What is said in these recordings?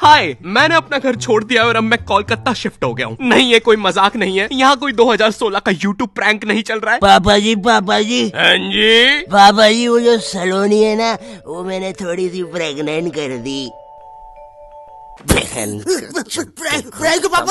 हाय, मैंने अपना घर छोड़ दिया और अब मैं कोलकाता शिफ्ट हो गया हूँ। नहीं, ये कोई मजाक नहीं है। यहाँ कोई 2016 का यूट्यूब प्रैंक नहीं चल रहा है। पापा जी हाँ जी पापा जी, वो जो सलोनी है ना, वो मैंने थोड़ी सी प्रेग्नेंट कर दी। पापा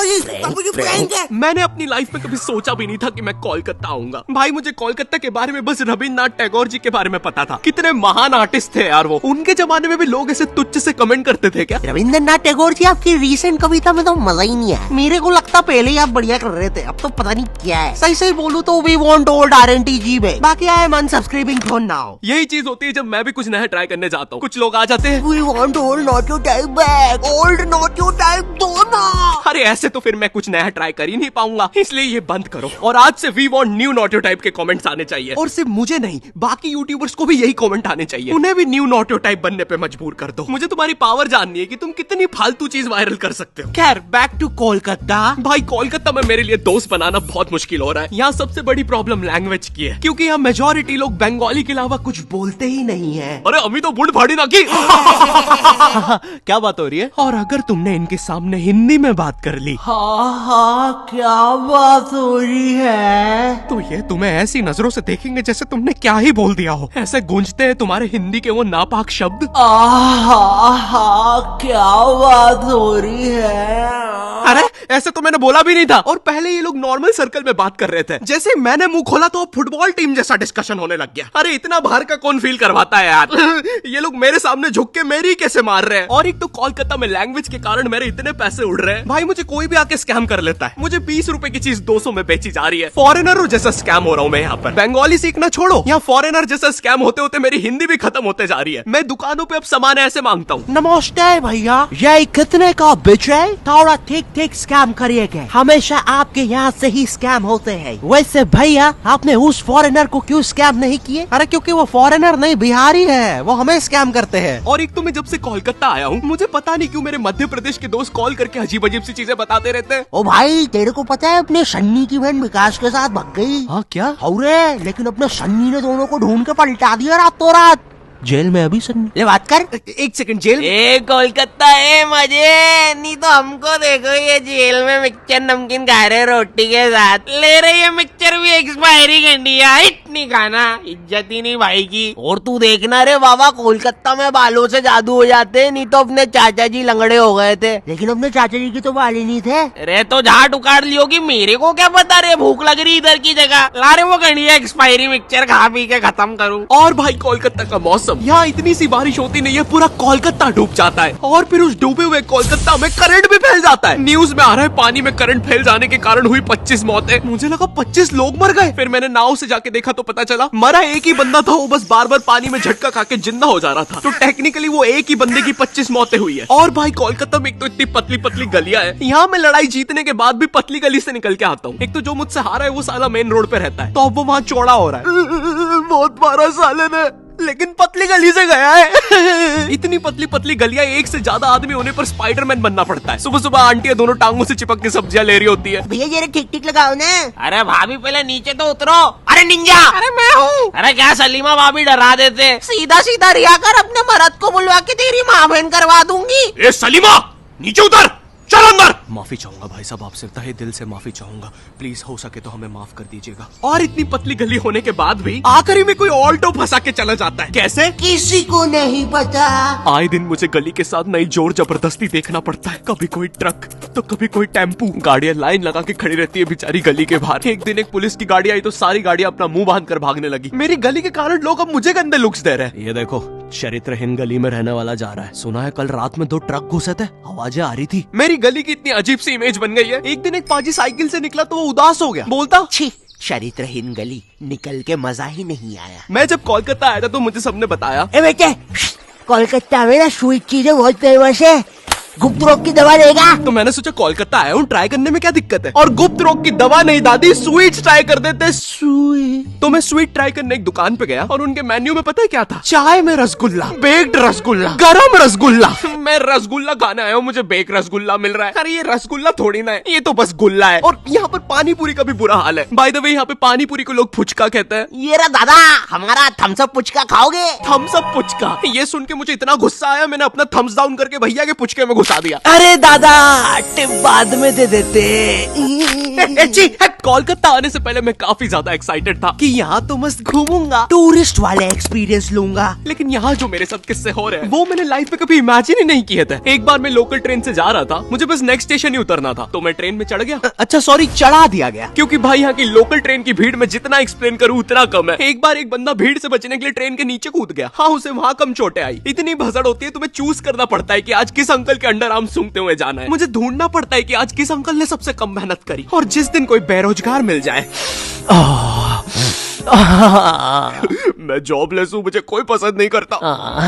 जी प्रैंक है। मैंने अपनी लाइफ में कभी सोचा भी नहीं था कि मैं कोलकाता आऊंगा। भाई, मुझे कोलकाता के बारे में बस रविन्द्रनाथ टैगोर जी के बारे में पता था। कितने महान आर्टिस्ट थे यार वो। उनके जमाने में भी लोग ऐसे तुच्छ से कमेंट करते थे क्या? रविन्द्रनाथ टैगोर जी, आपकी रीसेंट कविता में तो मजा ही नहीं है। मेरे को लगता पहले ही आप बढ़िया कर रहे थे, अब तो पता नहीं क्या है। सही सही बोलूं तो वी वांट ओल्ड RNTG में, बाकी आई एम अनसब्सक्राइबिंग फॉर नाउ। यही चीज होती है जब मैं भी कुछ नया ट्राई करने जाता हूँ। कुछ लोग आ जाते हैं, we want old not your type back, old not your type दो ना। अरे ऐसे तो फिर मैं कुछ नया ट्राई कर ही नहीं पाऊंगा, इसलिए ये बंद करो। और आज से we want new not type के कमेंट्स आने चाहिए। और सिर्फ मुझे नहीं, बाकी यूट्यूबर्स को भी यही कमेंट आने चाहिए। उन्हें भी न्यू नॉट टाइप बनने पे मजबूर कर दो। मुझे तुम्हारी पावर जाननी है कि तुम कितनी फालतू चीज वायरल कर सकते हो। खैर, बैक टू कोलकाता। भाई, कोलकाता में मेरे लिए दोस्त बनाना बहुत मुश्किल हो रहा है। यहाँ सबसे बड़ी प्रॉब्लम लैंग्वेज की है, क्योंकि यहाँ मेजोरिटी लोग बंगाली के अलावा कुछ बोलते ही नहीं है। अरे अभी तो बुढ़ फाड़ी ना की। क्या बात हो रही है? और अगर तुमने इनके सामने हिंदी में बात कर ली, हाँ, क्या बात हो रही है? तो ये तुम्हें ऐसी नजरों से देखेंगे जैसे तुमने क्या ही बोल दिया हो। ऐसे गूंजते हैं तुम्हारे हिंदी के वो नापाक शब्द। क्या बात हो रही है? अरे ऐसे तो मैंने बोला भी नहीं था। और पहले ये लोग नॉर्मल सर्कल में बात कर रहे थे, जैसे मैंने मुंह खोला तो फुटबॉल टीम जैसा डिस्कशन होने लग गया। अरे इतना बाहर का कौन फील करवाता है यार। ये लोग मेरे सामने झुक के मेरी कैसे मार रहे हैं। और एक तो कोलकाता में लैंग्वेज के कारण मेरे इतने पैसे उड़ रहे हैं। भाई, मुझे कोई भी आके स्कैम कर लेता है। मुझे 20 रुपए की चीज 200 में बेची जा रही है। फॉरेनर जैसा स्कैम हो रहा हूँ मैं यहाँ पर। बंगाली सीखना छोड़ो, यहाँ फॉरेनर जैसा स्कैम होते होते मेरी हिंदी भी खत्म होते जा रही है। मैं दुकानों पे अब सामान ऐसे मांगता हूँ। नमस्ते भैया, ये कितने का बेच रहे? थोड़ा ठीक ठीक स्कैम करिएगा, हमेशा आपके यहाँ से ही स्कैम होते हैं। वैसे भैया, आपने उस फॉरेनर को क्यों स्कैम नहीं किए? अरे क्योंकि वो फॉरेनर नहीं, बिहारी है, वो हमें स्कैम करते हैं। और एक तो मैं जब से कोलकाता आया हूँ, मुझे पता नहीं क्यों मेरे मध्य प्रदेश के दोस्त कॉल करके अजीब अजीब सी चीजें बताते रहते हैं। ओ भाई, तेरे को पता है अपने सन्नी की बहन विकास के साथ भाग गई? हाँ क्या? अरे लेकिन अपने सन्नी ने दोनों को ढूंढ के पलटा दिया रातों रात। जेल में अभी सन्नी। ये बात कर। एक सेकंड, जेल? ए कोलकाता है मजे, नहीं तो हमको देखो ये जेल में मिक्सचर नमकीन खा रहे रोटी के साथ। ले रहे ये मिक्सचर भी एक्सपायरी करनी है, इतनी खाना, इज्जत ही नहीं भाई की। और तू देखना रे बाबा, कोलकाता में बालों से जादू हो जाते, नहीं तो अपने चाचा जी लंगड़े हो गए थे। लेकिन अपने चाचा जी की तो बाल ही नहीं थे। अरे तो झाट उखाड़ लियो कि मेरे को क्या पता रे, भूख लग रही इधर की जगह। ला रे वो गणी एक्सपायरी मिक्सचर खा पी के खत्म करूँ। और भाई, कोलकाता का मौसम, यहाँ इतनी सी बारिश होती नहीं है, पूरा कोलकाता डूब जाता है। और फिर उस डूबे हुए कोलकाता में करंट भी फैल जाता है। न्यूज में आ रहा है पानी में करंट फैल जाने के कारण हुई 25 मौतें। मुझे लगा 25 लोग मर गए। फिर मैंने नाव से जाके देखा तो पता चला मरा एक ही बंदा था। वो बस बार बार पानी में झटका खा के जिंदा हो जा रहा था। तो टेक्निकली वो एक ही बंदे की 25 मौतें हुई है। और भाई, कोलकाता में एक तो इतनी पतली पतली गलियां है। यहाँ मैं लड़ाई जीतने के बाद भी पतली गली से निकल के आता हूँ। एक तो जो मुझसे हारा है वो साला मेन रोड पे रहता है, तो अब वो वहाँ चौड़ा हो रहा है। बहुत मारा साले ने, लेकिन पतली गली से गया है। इतनी पतली पतली गलियां, एक से ज्यादा आदमी होने पर स्पाइडरमैन बनना पड़ता है। सुबह सुबह आंटियां दोनों टांगों से चिपक के सब्जियां ले रही होती है। भैया जरा ठीक ठीक लगाओ ना। अरे भाभी पहले नीचे तो उतरो। अरे निंजा, अरे मैं हूँ। अरे क्या सलीमा भाभी डरा देते। सीधा सीधा रिया कर, अपने मर्द को बुलवा के तेरी माँ बहन करवा दूंगी। ए सलीमा, नीचे उतर, चल अंदर। माफी चाहूंगा भाई साहब, आपसे तहे दिल से माफी चाहूंगा। प्लीज हो सके तो हमें माफ कर दीजिएगा। और इतनी पतली गली होने के बाद भी आखिरी में कोई ऑल्टो फंसा के चला जाता है। कैसे? किसी को नहीं पता। आए दिन मुझे गली के साथ नई जोर जबरदस्ती देखना पड़ता है। कभी कोई ट्रक तो कभी कोई टेम्पू। गाड़ियां लाइन लगा के खड़ी रहती है बेचारी गली के बाहर। एक दिन एक पुलिस की गाड़ी आई तो सारी गाड़ियां अपना मुंह बांध कर भागने लगी। मेरी गली के कारण लोग अब मुझे गंदे लुक्स दे रहे हैं। ये देखो, चरित्रहीन गली में रहने वाला जा रहा है। सुना है कल रात में 2 ट्रक घुसे थे, आवाजें आ रही थी। मेरी गली की इतनी अजीब सी इमेज बन गई है। एक दिन एक पाजी साइकिल से निकला तो वो उदास हो गया, बोलता छी, चरित्रहीन गली, निकल के मजा ही नहीं आया। मैं जब कोलकाता आया था तो मुझे सबने बताया, ए बेटे, कोलकाता में ना स्वीट चीजें बहुत फेमस है, गुप्त रोग की दवा लेगा? तो मैंने सोचा कोलकाता आया हूँ, ट्राई करने में क्या दिक्कत है। और गुप्त रोग की दवा नहीं दादी, स्वीट्स ट्राई कर देते। स्वीट? तो मैं स्वीट ट्राई करने एक दुकान पे गया और उनके मेन्यू में पता है क्या था? चाय में रसगुल्ला, बेक्ड रसगुल्ला, गरम रसगुल्ला। मैं रसगुल्ला खाने आया हूँ, मुझे बेक रसगुल्ला मिल रहा है। अरे ये रसगुल्ला थोड़ी ना है, ये तो बस गुल्ला है। और यहाँ पर पानी पूरी का भी बुरा हाल है। बाय द वे, यहाँ पे पानी पूरी को लोग फुचका कहते हैं। ये रहा दादा, हमारा थम्स अप पुचका खाओगे? Thums Up puchka? ये सुन के मुझे इतना गुस्सा आया, मैंने अपना थम्स डाउन करके भैया के पुचके में घुसा पहुंचा दिया। अरे दादा टिप बाद में दे देते। कोलकाता आने से पहले मैं काफी ज्यादा एक्साइटेड था कि यहाँ तो मस्त घूमूंगा, टूरिस्ट वाले एक्सपीरियंस लूंगा। लेकिन यहाँ जो मेरे साथ किस्से हो रहे हैं वो मैंने लाइफ में कभी इमेजिन ही नहीं किए थे। एक बार मैं लोकल ट्रेन से जा रहा था, मुझे बस नेक्स्ट स्टेशन ही उतरना था, तो मैं ट्रेन में चढ़ गया। अच्छा सॉरी, चढ़ा दिया गया। क्योंकि भाई यहाँ की लोकल ट्रेन की भीड़ में जितना एक्सप्लेन करूँ उतना कम है। एक बार एक बंदा भीड़ से बचने के लिए ट्रेन के नीचे कूद गया। हाँ, उसे वहाँ कम चोटें आई। इतनी भसड़ होती है, तुम्हें चूज करना पड़ता है कि आज किस अंकल के अंडर आर्म सूंघते हुए जाना है। मुझे ढूंढना पड़ता है कि आज किस अंकल ने सबसे कम मेहनत करी, और जिस दिन कोई बेरोजगार मिल जाए। मैं जॉबलेस हूँ, मुझे कोई पसंद नहीं करता।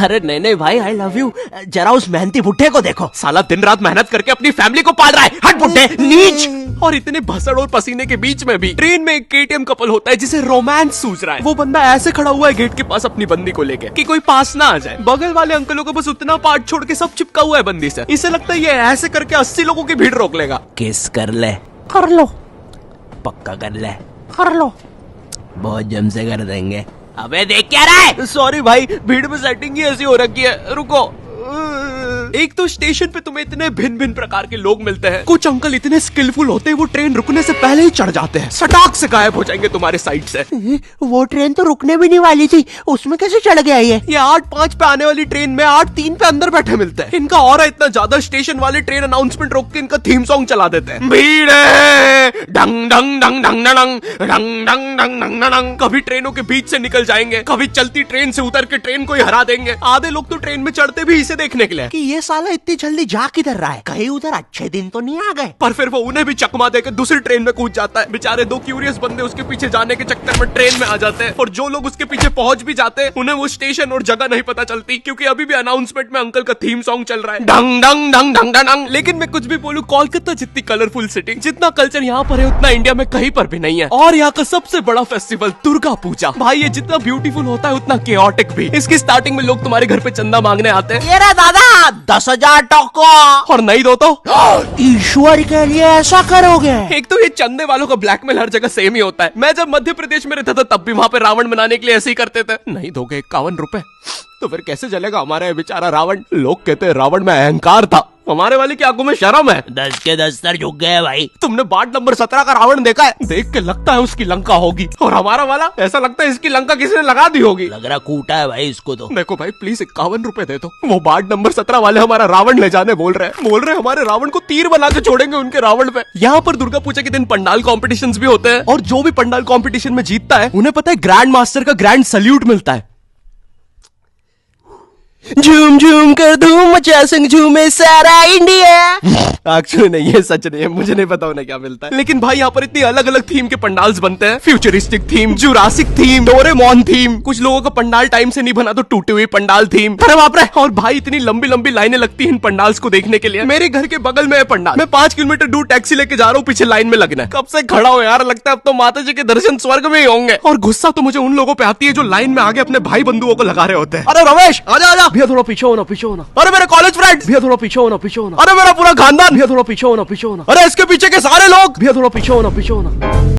अरे नहीं नहीं भाई, आई लव यू। जरा उस मेहनती बुड्ढे को देखो, साला दिन रात मेहनत करके अपनी फैमिली को पाल रहा है। हट बुड्ढे, नीच। और इतने भसड़ और पसीने के बीच में भी ट्रेन में एक केटीएम कपल होता है जिसे रोमांस सूझ रहा है। वो बंदा ऐसे खड़ा हुआ है गेट के पास अपनी बंदी को लेके कि कोई पास ना आ जाए। बगल वाले अंकलों को बस उतना पार्ट छोड़ के सब चिपका हुआ है बंदी से। इसे लगता है ये ऐसे करके 80 लोगों की भीड़ रोक लेगा। किस कर ले, कर लो, पक्का कर ले, कर लो, बहुत जम से कर देंगे। अबे देख क्या रहा है? सॉरी भाई, भीड़ में सेटिंग ही ऐसी हो रखी है, रुको। एक तो स्टेशन पे तुम्हें इतने भिन्न भिन्न प्रकार के लोग मिलते हैं। कुछ अंकल इतने स्किलफुल होते हैं, वो ट्रेन रुकने से पहले ही चढ़ जाते हैं, सटाक से गायब हो जाएंगे तुम्हारे साइड से। वो ट्रेन तो रुकने भी नहीं वाली थी, उसमें कैसे चढ़ गया ये? 8:05 पे आने वाली ट्रेन में 8:03 पे अंदर बैठे मिलते हैं। इनका ऑरा इतना ज्यादा, स्टेशन वाले ट्रेन अनाउंसमेंट रोक के इनका थीम सॉन्ग चला देते हैं। भीड़ है, डंग डंग डंग डंग डंग डंग डंग डंग डंग डंग। कभी ट्रेनों के बीच से निकल जाएंगे, कभी चलती ट्रेन से उतर के ट्रेन को ही हरा देंगे। आधे लोग तो ट्रेन में चढ़ते भी इसे देखने के लिए कि ये साला इतनी जल्दी जा किधर रहा है, कहीं उधर अच्छे दिन तो नहीं आ गए। पर फिर वो उन्हें भी चकमा देकर दूसरी ट्रेन में कूद जाता है। बेचारे दो क्यूरियस बंदे उसके पीछे जाने के चक्कर में ट्रेन में आ जाते हैं, और जो लोग उसके पीछे पहुंच भी जाते हैं उन्हें वो स्टेशन और जगह नहीं पता चलती, क्योंकि अभी भी अनाउंसमेंट में अंकल का थीम सॉन्ग चल रहा है, डंग डंग डंग डंग डंग। लेकिन मैं कुछ भी बोलूं, कोलकाता जितनी कलरफुल सिटी, जितना कल्चर यहाँ पर है उतना इंडिया में कहीं पर भी नहीं है। और यहाँ का सबसे बड़ा फेस्टिवल दुर्गा पूजा, भाई ये जितना ब्यूटीफुल होता है उतना केओटिक भी। इसकी स्टार्टिंग में लोग तुम्हारे घर पे चंदा मांगने आते हैं। ये रहा दादा 10,000 टोको, और नहीं दो तो ईश्वर के लिए ऐसा करोगे? एक तो ये चंदे वालों का ब्लैकमेल हर जगह सेम ही होता है। मैं जब मध्य प्रदेश में रहता था तब भी वहाँ पे रावण बनाने के लिए ऐसे ही करते थे। नहीं दोगे 51 रुपए तो फिर कैसे चलेगा हमारा ये बेचारा रावण। लोग कहते हैं रावण में अहंकार था, हमारे वाले की आंखों में शर्म है। 10 के 10 सर झुक गए भाई। तुमने वार्ड नंबर 17 का रावण देखा है? देख के लगता है उसकी लंका होगी, और हमारा वाला ऐसा लगता है इसकी लंका किसी ने लगा दी होगी। लग रहा कूटा है भाई इसको तो। देखो भाई प्लीज 51 रुपए दे दो। वो वार्ड नंबर 17 वाले हमारा रावण ले जाने बोल रहे हमारे रावण को तीर बना के छोड़ेंगे उनके रावण पे। यहाँ पर दुर्गा पूजा के दिन पंडाल कॉम्पिटिशंस भी होते हैं, और जो भी पंडाल कॉम्पिटिशन में जीतता है उन्हें पता है ग्रैंड मास्टर का ग्रैंड सल्यूट मिलता है। झूम झूम कर धूम मचा संग झूमे सारा इंडिया। एक्चुअली नहीं, ये सच नहीं है, मुझे नहीं पता उन्हें क्या मिलता है। लेकिन भाई यहाँ पर इतनी अलग अलग थीम के पंडाल्स बनते हैं। Futuristic theme, Jurassic theme, Doraemon theme. कुछ लोगों का पंडाल टाइम से नहीं बना तो टूटी हुई पंडाल थीम। अरे बाप रे। और भाई इतनी लंबी लंबी लाइनें लगती हैं इन पंडाल्स को देखने के लिए। मेरे घर के बगल में है पंडाल, मैं 5 किलोमीटर दूर टैक्सी लेके जा रहा हूँ, पीछे लाइन में लगना है। कब से खड़ा हो यार, लगता है अब तो माता जी के दर्शन स्वर्ग में ही होंगे। और गुस्सा तो मुझे उन लोगों पे आती है जो लाइन में आगे अपने भाई बंधुओं को लगा रहे होते हैं। अरे रमेश आजा आजा, भैया थोड़ा पीछे होना, पीछे होना। अरे मेरे कॉलेज फ्रेंड्स, भैया थोड़ा पीछे होना, पीछे होना। अरे मेरा पूरा खानदान, भैया थोड़ा पीछे होना, पीछे होना। अरे इसके पीछे के सारे लोग, भैया थोड़ा पीछे होना, पीछे होना।